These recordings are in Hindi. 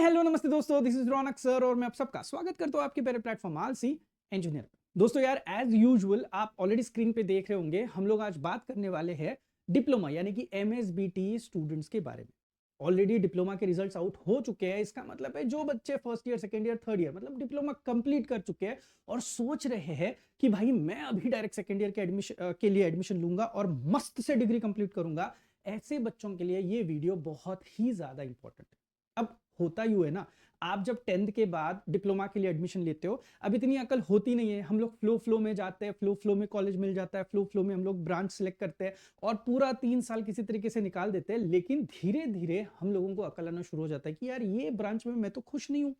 हेलो नमस्ते दोस्तों, दिस इज रौनक सर और मैं आप सबका स्वागत करता हूं आपके प्यारे प्लेटफॉर्म आलसी इंजीनियर पे। दोस्तों यार, एज यूजुअल आप ऑलरेडी स्क्रीन पे देख रहे होंगे, हम लोग आज बात करने वाले हैं डिप्लोमा यानी कि एमएसबीटी स्टूडेंट्स के बारे में। ऑलरेडी डिप्लोमा के रिजल्ट्स आउट हो चुके हैं। इसका मतलब है जो बच्चे first year, second year, third year मतलब डिप्लोमा कंप्लीट कर चुके हैं और सोच रहे हैं कि भाई मैं अभी डायरेक्ट सेकंड ईयर के एडमिशन के लिए एडमिशन लूंगा और मस्त से डिग्री कंप्लीट करूंगा, ऐसे बच्चों के लिए ये वीडियो बहुत ही ज्यादा इंपॉर्टेंट है। अब होता यूं है ना, आप जब 10th के बाद डिप्लोमा के लिए एडमिशन लेते हो, अब इतनी अकल होती नहीं है। हम लोग फ्लो में जाते हैं, फ्लो में कॉलेज मिल जाता है, फ्लो में हम लोग ब्रांच सेलेक्ट करते हैं और पूरा 3 साल किसी तरीके से निकाल देते हैं। लेकिन धीरे धीरे हम लोगों को अकल आना शुरू हो जाता है कि यार ये ब्रांच में मैं तो खुश नहीं हूं,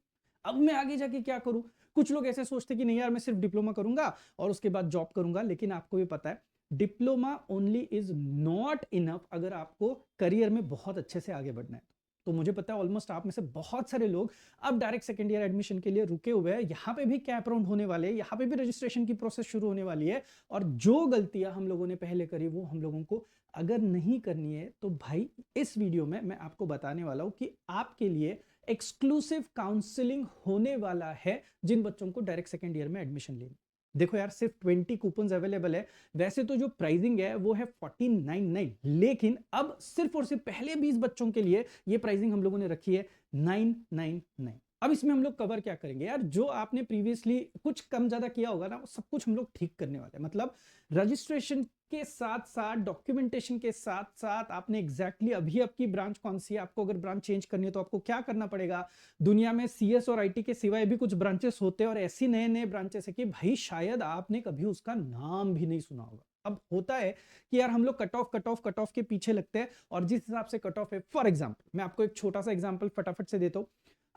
अब मैं आगे जाके क्या करूं। कुछ लोग ऐसे सोचते कि नहीं यार, मैं सिर्फ डिप्लोमा करूंगा और उसके बाद जॉब करूंगा। लेकिन आपको भी पता है, diploma only is not enough अगर आपको करियर में बहुत अच्छे से आगे बढ़ना है। तो मुझे पता है ऑलमोस्ट आप में से बहुत सारे लोग अब डायरेक्ट सेकंड ईयर एडमिशन के लिए रुके हुए हैं। यहाँ पे भी कैप राउंड होने वाले हैं, यहाँ पे भी रजिस्ट्रेशन की प्रोसेस शुरू होने वाली है। और जो गलतियां हम लोगों ने पहले करी वो हम लोगों को अगर नहीं करनी है, तो भाई इस वीडियो में मैं आपको बताने वाला हूं कि आपके लिए एक्सक्लूसिव काउंसलिंग होने वाला है जिन बच्चों को डायरेक्ट सेकंड ईयर में एडमिशन लेनी। देखो यार, सिर्फ 20 कूपन अवेलेबल है। वैसे तो जो प्राइसिंग है वो है 1499, लेकिन अब सिर्फ और सिर्फ पहले 20 बच्चों के लिए ये प्राइसिंग हम लोगों ने रखी है 999। अब इसमें हम लोग कवर क्या करेंगे यार, जो आपने प्रीवियसली कुछ कम ज्यादा किया होगा ना, वो सब कुछ हम लोग ठीक करने वाले हैं। मतलब रजिस्ट्रेशन के साथ साथ, डॉक्यूमेंटेशन के साथ साथ, आपने एग्जैक्टली अभी आपकी ब्रांच कौन सी है, आपको अगर ब्रांच चेंज करनी है तो आपको क्या करना पड़ेगा। दुनिया में सीएस और आईटी के सिवाय भी कुछ ब्रांचेस होते हैं और ऐसी नए नए ब्रांचेस है कि भाई शायद आपने कभी उसका नाम भी नहीं सुना होगा। अब होता है कि यार हम लोग कट ऑफ के पीछे लगते हैं और जिस हिसाब से कट ऑफ है, फॉर एग्जांपल मैं आपको एक छोटा सा एग्जांपल फटाफट से देता हूं।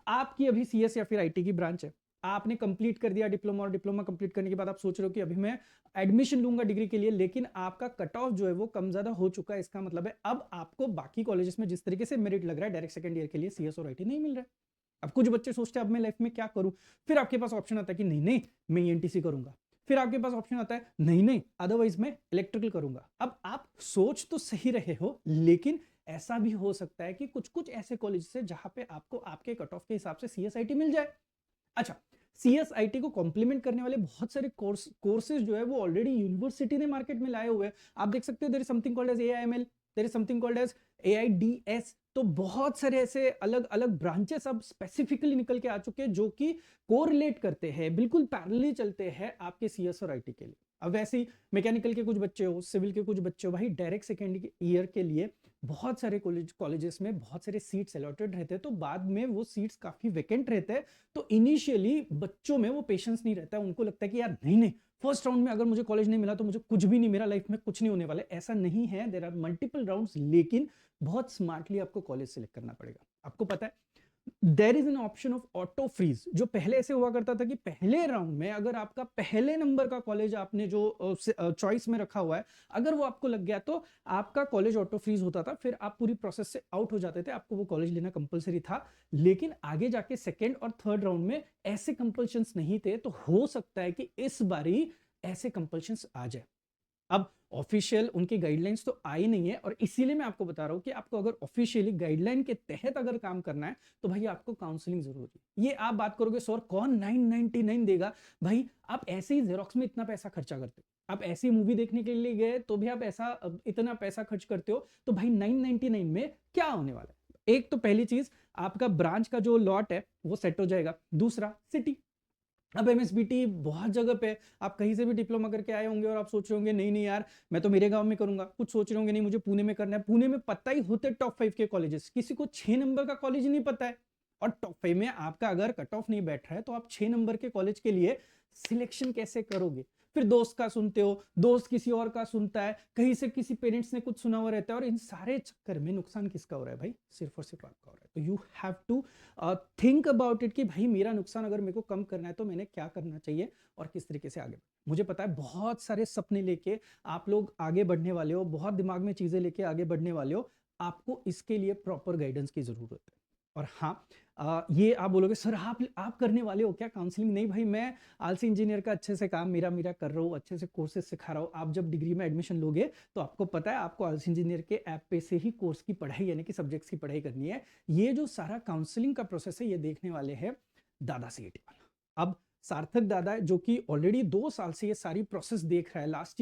आपकी अभी सीएस या फिर आईटी की ब्रांच है, आपने कंप्लीट कर दिया डिप्लोमा और डिप्लोमा कंप्लीट करने के बाद आप सोच रहे हो कि अभी मैं एडमिशन लूंगा डिग्री के लिए, लेकिन आपका कट ऑफ जो है वो कम ज्यादा हो चुका है। इसका मतलब है अब आपको बाकी कॉलेजेस में जिस तरीके से मेरिट लग रहा है डायरेक्ट सेकंड ईयर के लिए सीएस और आईटी नहीं मिल रहा है। अब कुछ बच्चे सोचते हैं अब मैं लाइफ में क्या करूं। फिर आपके पास ऑप्शन आता है कि नहीं नहीं मैं ईएनटीसी करूंगा। फिर आपके पास ऑप्शन आता है नहीं नहीं अदरवाइज मैं इलेक्ट्रिकल करूंगा। अब आप सोच तो सही रहे हो, लेकिन ऐसा भी हो सकता है कि कुछ कुछ ऐसे कॉलेज से जहां पे आपको आपके कट ऑफ के हिसाब से सीएसआईटी मिल जाए। अच्छा, सीएसआईटी को कॉम्प्लीमेंट करने वाले बहुत सारे कोर्सेज जो है वो ऑलरेडी यूनिवर्सिटी ने मार्केट में लाए हुए हैं। आप देख सकते हो, there is something called as AIML, there is something called as AIDS. तो बहुत सारे ऐसे अलग अलग ब्रांचेस अब स्पेसिफिकली निकल के आ चुके हैं जो कि कोरिलेट करते हैं, बिल्कुल पैरेलली चलते हैं आपके सीएस और आईटी के लिए। अब वैसे ही मैकेनिकल के कुछ बच्चे हो, सिविल के कुछ बच्चे हो, भाई डायरेक्ट सेकेंड ईयर के लिए बहुत सारे कॉलेजेस में बहुत सारे सीट्स अलॉटेड रहते हैं, तो बाद में वो सीट्स काफी वैकेंट रहते हैं। तो इनिशियली बच्चों में वो पेशेंस नहीं रहता है, उनको लगता है कि यार नहीं नहीं, फर्स्ट राउंड में अगर मुझे कॉलेज नहीं मिला तो मुझे कुछ भी नहीं, मेरा लाइफ में कुछ नहीं होने वाला है। ऐसा नहीं है, देयर आर मल्टीपल राउंड्स, लेकिन बहुत स्मार्टली आपको कॉलेज सिलेक्ट करना पड़ेगा। आपको पता है there is an option of auto freeze, जो पहले ऐसे हुआ करता था कि पहले राउंड में अगर आपका पहले नंबर का कॉलेज आपने जो चॉइस में रखा हुआ है, अगर वो आपको लग गया तो आपका कॉलेज ऑटो फ्रीज होता था, फिर आप पूरी प्रोसेस से आउट हो जाते थे, आपको वो कॉलेज लेना कंपलसरी था। लेकिन आगे जाके सेकेंड और थर्ड राउंड में ऐसे कंपल्शंस नहीं थे, तो हो सकता है कि इस बारी ऐसे कंपल्शंस आ जाए। अब ऑफिशियल उनकी गाइडलाइंस तो आई नहीं है, और इसीलिए मैं आपको बता रहा हूं कि आपको अगर ऑफिशियली गाइडलाइन के तहत अगर काम करना है तो भाई आपको काउंसलिंग जरूरी है। ये आप बात करोगे सर कौन 999 देगा, भाई आप ऐसे ही जेरोक्स में इतना पैसा खर्चा करते हो, आप ऐसी मूवी देखने के लिए गए तो भी आप ऐसा इतना पैसा खर्च करते हो, तो भाई 999 में क्या होने वाला है। एक तो पहली चीज, आपका ब्रांच का जो लॉट है वो सेट हो जाएगा। दूसरा, सिटी। अब एमएसबीटी बहुत जगह पे, आप कहीं से भी डिप्लोमा करके आए होंगे और आप सोच रहे होंगे नहीं नहीं यार मैं तो मेरे गांव में करूंगा, कुछ सोच रहे होंगे नहीं मुझे पुणे में करना है। पुणे में पता ही होते टॉप 5 के कॉलेजेस, किसी को 6 नंबर का कॉलेज नहीं पता है। और टॉप 5 में आपका अगर कट ऑफ नहीं बैठ रहा है तो आप 6 नंबर के कॉलेज के लिए सिलेक्शन कैसे करोगे। फिर दोस्त का सुनते हो, दोस्त किसी और का सुनता है, कहीं से किसी पेरेंट्स ने कुछ सुना हुआ रहता है, और इन सारे चक्कर में नुकसान किसका हो रहा है भाई, सिर्फ और सिर्फ आपका हो रहा है। तो you have to think about it कि भाई मेरा नुकसान अगर मेरे को कम करना है तो मैंने क्या करना चाहिए और किस तरीके से आगे। मुझे पता है बहुत सारे सपने लेके आप लोग आगे बढ़ने वाले हो, बहुत दिमाग में चीजें लेके आगे बढ़ने वाले हो, आपको इसके लिए प्रॉपर गाइडेंस की जरूरत है। और हाँ, ये आप बोलोगे सर आप करने वाले हो क्या काउंसलिंग? नहीं भाई, मैं आलसी इंजीनियर का अच्छे से काम मेरा मेरा कर रहा हूँ, अच्छे से कोर्सेज सिखा रहा हूँ। आप जब डिग्री में एडमिशन लोगे तो आपको पता है आपको आलसी इंजीनियर के ऐप पे से ही कोर्स की पढ़ाई यानी कि सब्जेक्ट्स की पढ़ाई करनी है। ये जो सारा काउंसलिंग का प्रोसेस है ये देखने वाले हैं दादा सीईटी वाला। अब सार्थक दादा जो कि ऑलरेडी 2 साल से ये सारी प्रोसेस देख रहा है, लास्ट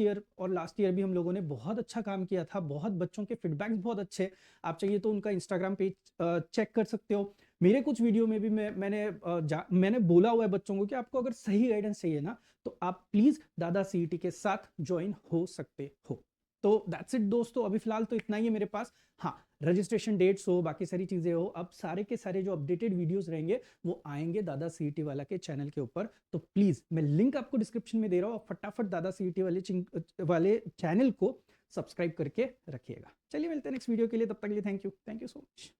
ईयर भी हम लोगों ने बहुत अच्छा काम किया था, बहुत बच्चों के फीडबैक्स बहुत अच्छे। आप चाहिए तो उनका इंस्टाग्राम पेज चेक कर सकते हो। मेरे कुछ वीडियो में भी मैंने बोला हुआ है बच्चों को कि आपको अगर सही गाइडेंस चाहिए ना तो आप प्लीज दादा सीईटी के साथ ज्वाइन हो सकते हो। तो दैट्स इट दोस्तों, अभी फिलहाल तो इतना ही है मेरे पास। हाँ, रजिस्ट्रेशन डेट्स हो, बाकी सारी चीजें हो, अब सारे के सारे जो अपडेटेड वीडियोस रहेंगे वो आएंगे दादा सीईटी वाला के चैनल के ऊपर। तो प्लीज मैं लिंक आपको डिस्क्रिप्शन में दे रहा हूँ, फटाफट दादा सीईटी वाले चैनल को सब्सक्राइब करके रखिएगा। चलिए मिलते हैं नेक्स्ट वीडियो के लिए, तब तक के लिए थैंक यू सो मच।